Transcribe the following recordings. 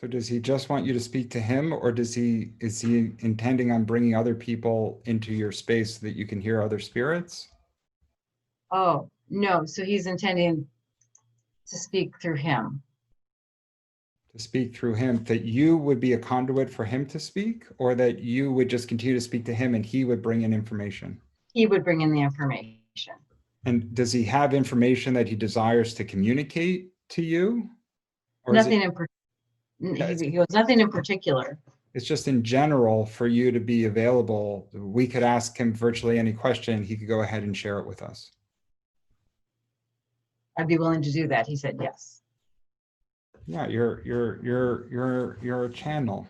So does he just want you to speak to him, or is he intending on bringing other people into your space so that you can hear other spirits? Oh, no. So he's intending to speak through him. To speak through him, that you would be a conduit for him to speak, or that you would just continue to speak to him and he would bring in information? He would bring in the information. And does he have information that he desires to communicate to you? Or is it, Nothing he goes, nothing in particular. it's just in general for you to be available? We could ask him virtually any question. He could go ahead and share it with us. I'd be willing to do that. He said yes. Yeah, you're a channel.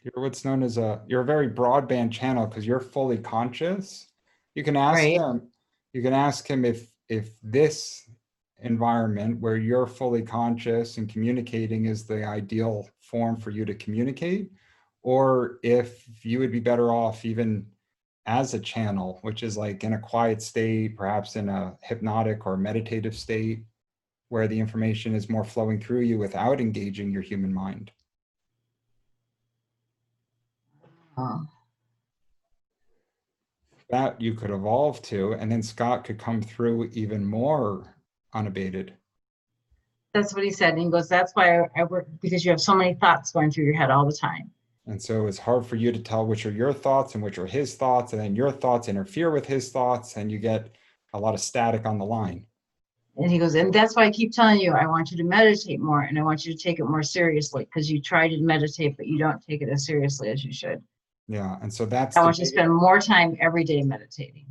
You're what's known as you're a very broadband channel because you're fully conscious. You can ask Right. him, if this environment where you're fully conscious and communicating is the ideal form for you to communicate, or if you would be better off even as a channel, which is like in a quiet state, perhaps in a hypnotic or meditative state, where the information is more flowing through you without engaging your human mind. Oh. That you could evolve to, and then Scott could come through even more unabated. That's what he said. And he goes, that's why I work, because you have so many thoughts going through your head all the time. And so it's hard for you to tell which are your thoughts and which are his thoughts, and then your thoughts interfere with his thoughts, and you get a lot of static on the line. And he goes, and that's why I keep telling you, I want you to meditate more and I want you to take it more seriously, because you try to meditate, but you don't take it as seriously as you should. Yeah, and so that's I want you to spend more time every day meditating.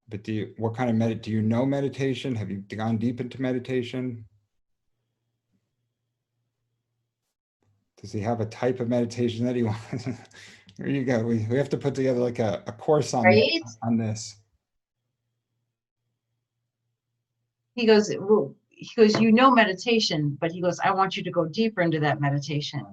But what kind of do you know meditation? Have you gone deep into meditation? Does he have a type of meditation that he wants? Here you go. We have to put together like a course on Right? this. He goes, well, you know meditation, but he goes, I want you to go deeper into that meditation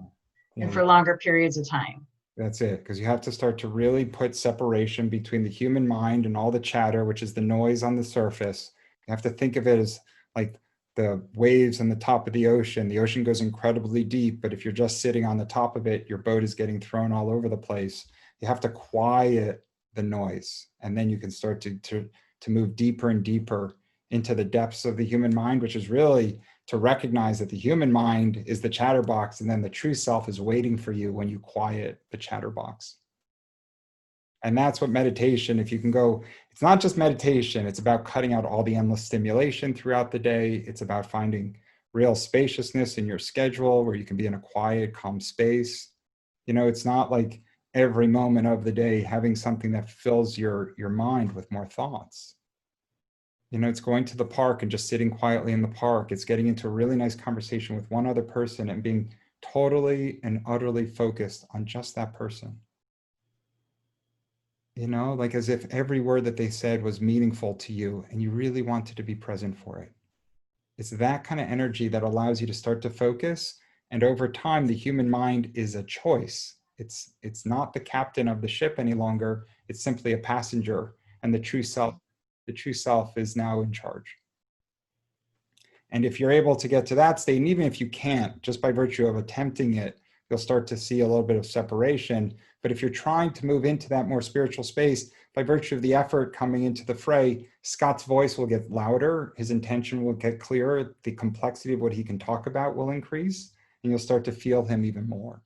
and for longer periods of time. That's it, because you have to start to really put separation between the human mind and all the chatter, which is the noise on the surface. You have to think of it as like the waves on the top of the ocean. The ocean goes incredibly deep, but if you're just sitting on the top of it, your boat is getting thrown all over the place. You have to quiet the noise, and then you can start to move deeper and deeper into the depths of the human mind, which is really to recognize that the human mind is the chatterbox, and then the true self is waiting for you when you quiet the chatterbox. And that's what meditation, if you can go, it's not just meditation, it's about cutting out all the endless stimulation throughout the day. It's about finding real spaciousness in your schedule where you can be in a quiet, calm space. You know, it's not like every moment of the day having something that fills your mind with more thoughts. You know, it's going to the park and just sitting quietly in the park. It's getting into a really nice conversation with one other person and being totally and utterly focused on just that person. You know, like as if every word that they said was meaningful to you and you really wanted to be present for it. It's that kind of energy that allows you to start to focus. And over time, the human mind is a choice. It's not the captain of the ship any longer. It's simply a passenger, and the true self is now in charge. And if you're able to get to that state, and even if you can't, just by virtue of attempting it, you'll start to see a little bit of separation. But if you're trying to move into that more spiritual space, by virtue of the effort coming into the fray, Scott's voice will get louder, his intention will get clearer, the complexity of what he can talk about will increase, and you'll start to feel him even more.